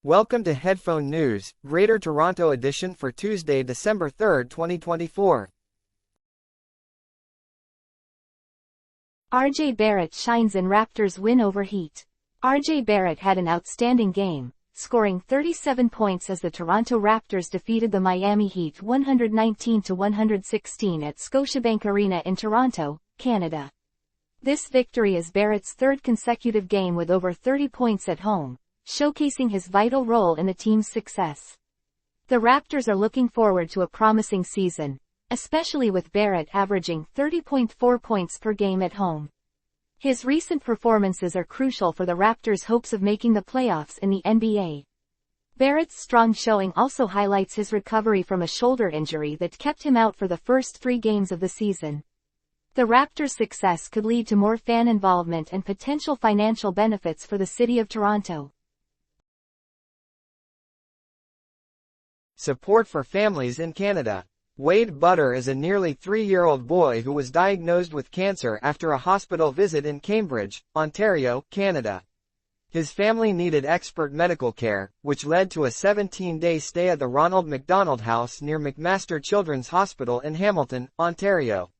Welcome to Headphone News, Greater Toronto edition for Tuesday, December 3, 2024. RJ Barrett shines in Raptors win over Heat. RJ Barrett had an outstanding game, scoring 37 points as the Toronto Raptors defeated the Miami Heat 119-116 at Scotiabank Arena in Toronto, Canada. This victory is Barrett's third consecutive game with over 30 points at home, showcasing his vital role in the team's success. The Raptors are looking forward to a promising season, especially with Barrett averaging 30.4 points per game at home. His recent performances are crucial for the Raptors' hopes of making the playoffs in the NBA. Barrett's strong showing also highlights his recovery from a shoulder injury that kept him out for the first 3 games of the season. The Raptors' success could lead to more fan involvement and potential financial benefits for the city of Toronto. Support for families in Canada. Wade Butter is a nearly 3-year-old boy who was diagnosed with cancer after a hospital visit in Cambridge, Ontario, Canada. His family needed expert medical care, which led to a 17-day stay at the Ronald McDonald House near McMaster Children's Hospital in Hamilton, Ontario.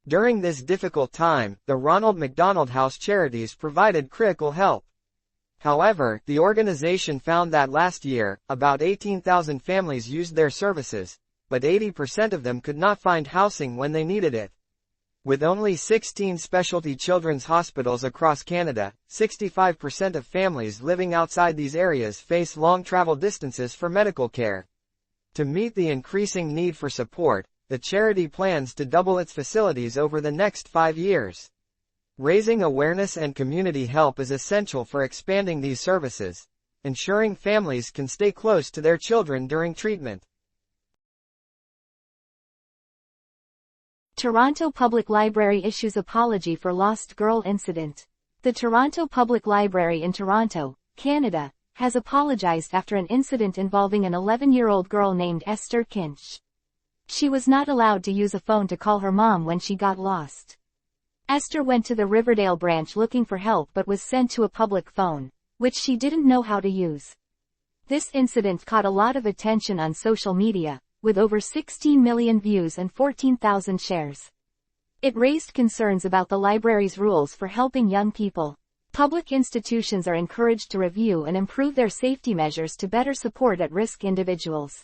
During this difficult time, the Ronald McDonald House Charities provided critical help. However, the organization found that last year, about 18,000 families used their services, but 80% of them could not find housing when they needed it. With only 16 specialty children's hospitals across Canada, 65% of families living outside these areas face long travel distances for medical care. To meet the increasing need for support, the charity plans to double its facilities over the next 5 years. Raising awareness and community help is essential for expanding these services, ensuring families can stay close to their children during treatment. Toronto Public Library issues apology for lost girl incident. The Toronto Public Library in Toronto, Canada, has apologized after an incident involving an 11-year-old girl named Esther Kinch. She was not allowed to use a phone to call her mom when she got lost. Esther went to the Riverdale branch looking for help but was sent to a public phone, which she didn't know how to use. This incident caught a lot of attention on social media, with over 16 million views and 14,000 shares. It raised concerns about the library's rules for helping young people. Public institutions are encouraged to review and improve their safety measures to better support at-risk individuals.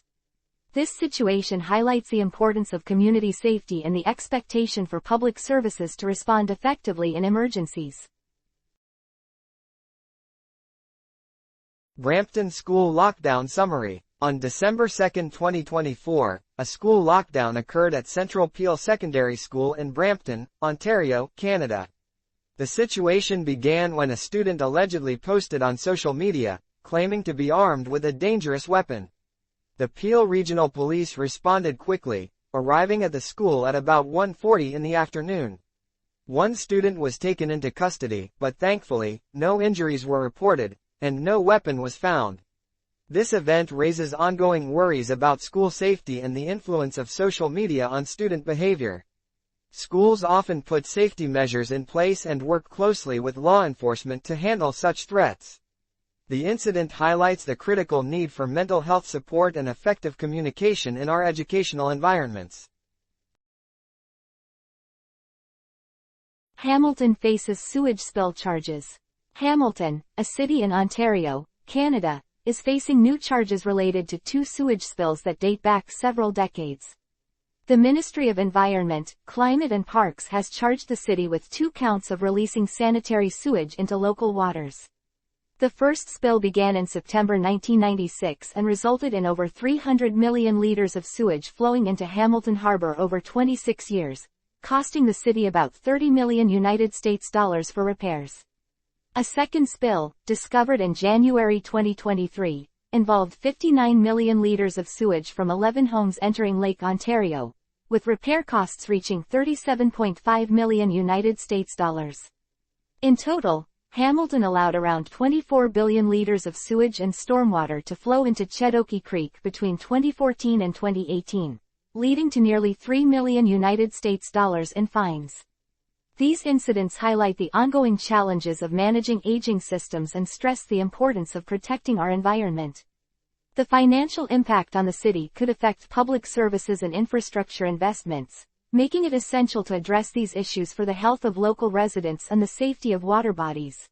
This situation highlights the importance of community safety and the expectation for public services to respond effectively in emergencies. Brampton School Lockdown Summary. On December 2, 2024, a school lockdown occurred at Central Peel Secondary School in Brampton, Ontario, Canada. The situation began when a student allegedly posted on social media, claiming to be armed with a dangerous weapon. The Peel Regional Police responded quickly, arriving at the school at about 1:40 in the afternoon. One student was taken into custody, but thankfully, no injuries were reported, and no weapon was found. This event raises ongoing worries about school safety and the influence of social media on student behavior. Schools often put safety measures in place and work closely with law enforcement to handle such threats. The incident highlights the critical need for mental health support and effective communication in our educational environments. Hamilton faces sewage spill charges. Hamilton, a city in Ontario, Canada, is facing new charges related to 2 sewage spills that date back several decades. The Ministry of Environment, Climate and Parks has charged the city with 2 counts of releasing sanitary sewage into local waters. The first spill began in September 1996 and resulted in over 300 million liters of sewage flowing into Hamilton Harbor over 26 years, costing the city about $30 million for repairs. A second spill, discovered in January 2023, involved 59 million liters of sewage from 11 homes entering Lake Ontario, with repair costs reaching $37.5 million. In total, Hamilton allowed around 24 billion liters of sewage and stormwater to flow into Chedoke Creek between 2014 and 2018, leading to nearly $3 million in fines. These incidents highlight the ongoing challenges of managing aging systems and stress the importance of protecting our environment. The financial impact on the city could affect public services and infrastructure investments, making it essential to address these issues for the health of local residents and the safety of water bodies.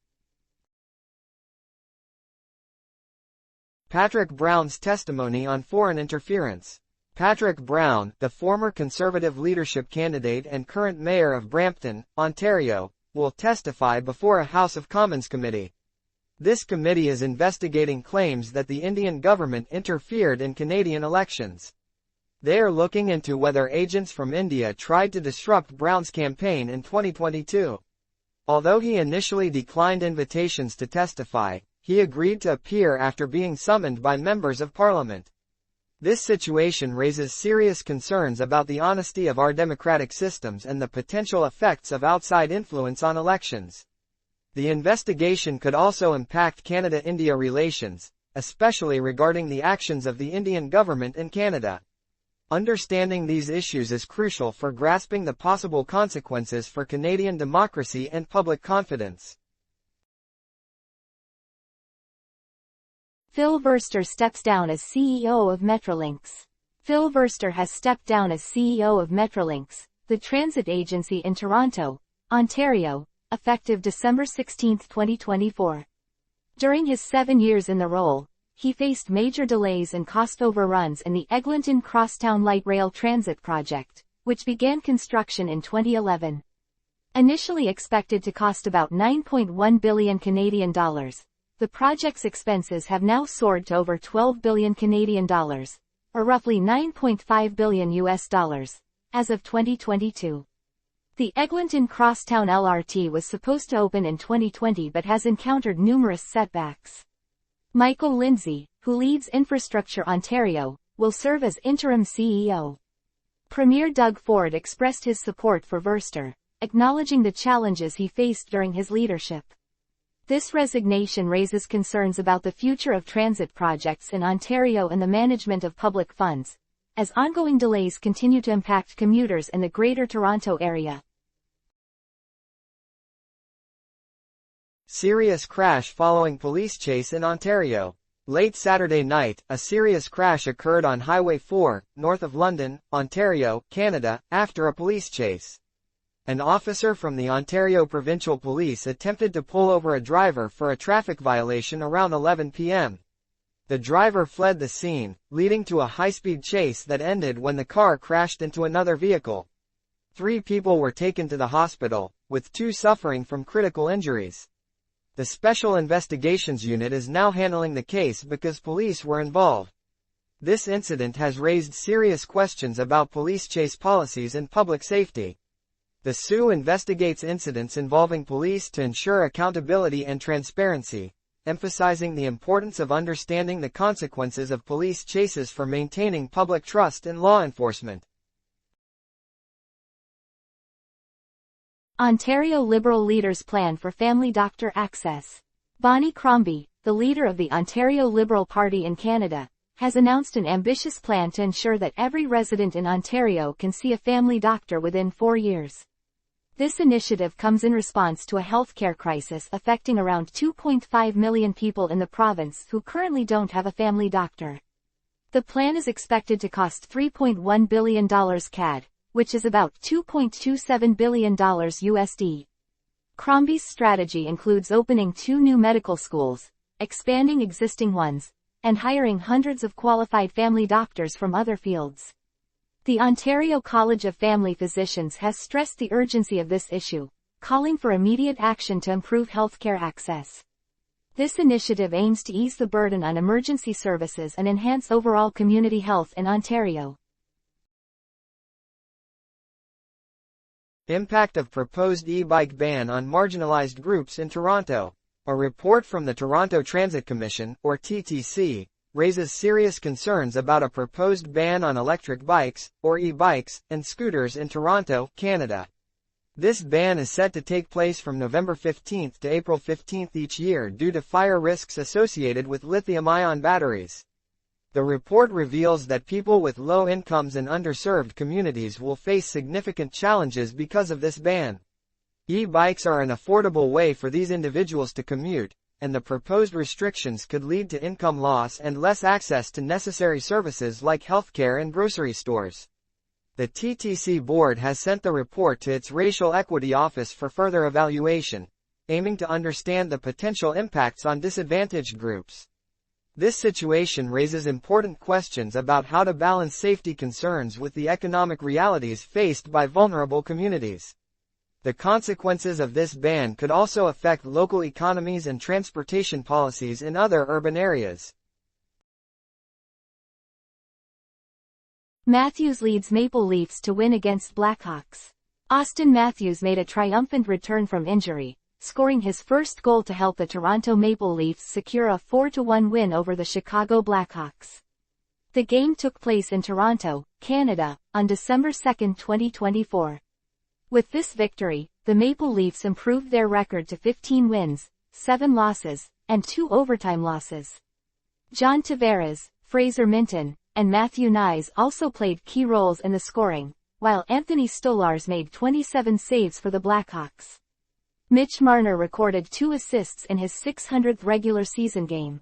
Patrick Brown's testimony on foreign interference. Patrick Brown, the former Conservative leadership candidate and current mayor of Brampton, Ontario, will testify before a House of Commons committee. This committee is investigating claims that the Indian government interfered in Canadian elections. They are looking into whether agents from India tried to disrupt Brown's campaign in 2022. Although he initially declined invitations to testify, he agreed to appear after being summoned by members of Parliament. This situation raises serious concerns about the honesty of our democratic systems and the potential effects of outside influence on elections. The investigation could also impact Canada-India relations, especially regarding the actions of the Indian government in Canada. Understanding these issues is crucial for grasping the possible consequences for Canadian democracy and public confidence. Phil Verster steps down as CEO of Metrolinx. Phil Verster has stepped down as CEO of Metrolinx, the transit agency in Toronto, Ontario, effective December 16, 2024. During his 7 years in the role, he faced major delays and cost overruns in the Eglinton Crosstown Light Rail Transit project, which began construction in 2011. Initially expected to cost about $9.1 billion Canadian dollars, the project's expenses have now soared to over $12 billion Canadian dollars, or roughly $9.5 billion US dollars, as of 2022. The Eglinton Crosstown LRT was supposed to open in 2020 but has encountered numerous setbacks. Michael Lindsay, who leads Infrastructure Ontario, will serve as interim CEO. Premier Doug Ford expressed his support for Verster, acknowledging the challenges he faced during his leadership. This resignation raises concerns about the future of transit projects in Ontario and the management of public funds, as ongoing delays continue to impact commuters in the Greater Toronto Area. Serious crash following police chase in Ontario. Late Saturday night, a serious crash occurred on Highway 4, north of London, Ontario, Canada, after a police chase. An officer from the Ontario Provincial Police attempted to pull over a driver for a traffic violation around 11 p.m. The driver fled the scene, leading to a high-speed chase that ended when the car crashed into another vehicle. 3 people were taken to the hospital, with 2 suffering from critical injuries. The Special Investigations Unit is now handling the case because police were involved. This incident has raised serious questions about police chase policies and public safety. The SU investigates incidents involving police to ensure accountability and transparency, emphasizing the importance of understanding the consequences of police chases for maintaining public trust in law enforcement. Ontario Liberal leaders plan for family doctor access. Bonnie Crombie, the leader of the Ontario Liberal Party in Canada, has announced an ambitious plan to ensure that every resident in Ontario can see a family doctor within 4 years. This initiative comes in response to a healthcare crisis affecting around 2.5 million people in the province who currently don't have a family doctor. The plan is expected to cost $3.1 billion CAD, which is about $2.27 billion USD. Crombie's strategy includes opening 2 new medical schools, expanding existing ones, and hiring hundreds of qualified family doctors from other fields. The Ontario College of Family Physicians has stressed the urgency of this issue, calling for immediate action to improve healthcare access. This initiative aims to ease the burden on emergency services and enhance overall community health in Ontario. Impact of proposed e-bike ban on marginalized groups in Toronto. A report from the Toronto Transit Commission, or TTC, raises serious concerns about a proposed ban on electric bikes, or e-bikes, and scooters in Toronto, Canada. This ban is set to take place from November 15 to April 15 each year due to fire risks associated with lithium-ion batteries. The report reveals that people with low incomes and underserved communities will face significant challenges because of this ban. E-bikes are an affordable way for these individuals to commute, and the proposed restrictions could lead to income loss and less access to necessary services like healthcare and grocery stores. The TTC board has sent the report to its Racial Equity Office for further evaluation, aiming to understand the potential impacts on disadvantaged groups. This situation raises important questions about how to balance safety concerns with the economic realities faced by vulnerable communities. The consequences of this ban could also affect local economies and transportation policies in other urban areas. Matthews leads Maple Leafs to win against Blackhawks. Austin Matthews made a triumphant return from injury, scoring his first goal to help the Toronto Maple Leafs secure a 4-1 win over the Chicago Blackhawks. The game took place in Toronto, Canada, on December 2, 2024. With this victory, the Maple Leafs improved their record to 15 wins, 7 losses, and 2 overtime losses. John Tavares, Fraser Minton, and Matthew Knies also played key roles in the scoring, while Anthony Stolarz made 27 saves for the Blackhawks. Mitch Marner recorded 2 assists in his 600th regular season game.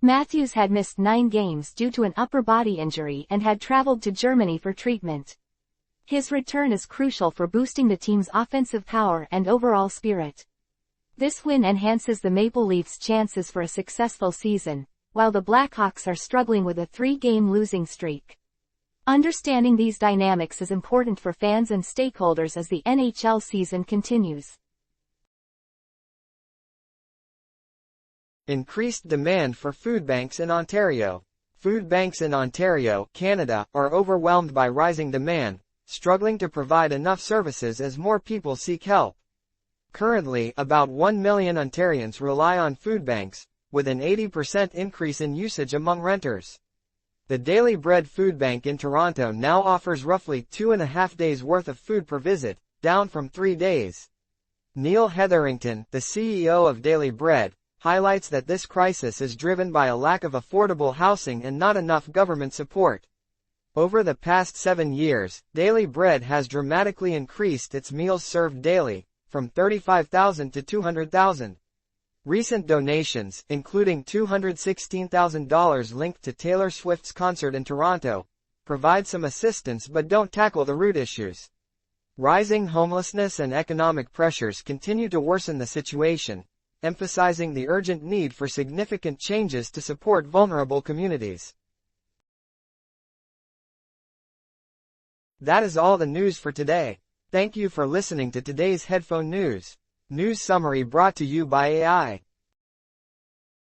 Matthews had missed 9 games due to an upper body injury and had traveled to Germany for treatment. His return is crucial for boosting the team's offensive power and overall spirit. This win enhances the Maple Leafs' chances for a successful season, while the Blackhawks are struggling with a 3-game losing streak. Understanding these dynamics is important for fans and stakeholders as the NHL season continues. Increased demand for food banks in Ontario. Food banks in Ontario, Canada, are overwhelmed by rising demand, struggling to provide enough services as more people seek help. Currently, about 1 million Ontarians rely on food banks, with an 80% increase in usage among renters. The Daily Bread Food Bank in Toronto now offers roughly 2.5 days' worth of food per visit, down from 3 days. Neil Hetherington, the CEO of Daily Bread, highlights that this crisis is driven by a lack of affordable housing and not enough government support. Over the past 7 years, Daily Bread has dramatically increased its meals served daily, from 35,000 to 200,000. Recent donations, including $216,000 linked to Taylor Swift's concert in Toronto, provide some assistance but don't tackle the root issues. Rising homelessness and economic pressures continue to worsen the situation, emphasizing the urgent need for significant changes to support vulnerable communities. That is all the news for today. Thank you for listening to today's Headphone News. News summary brought to you by AI.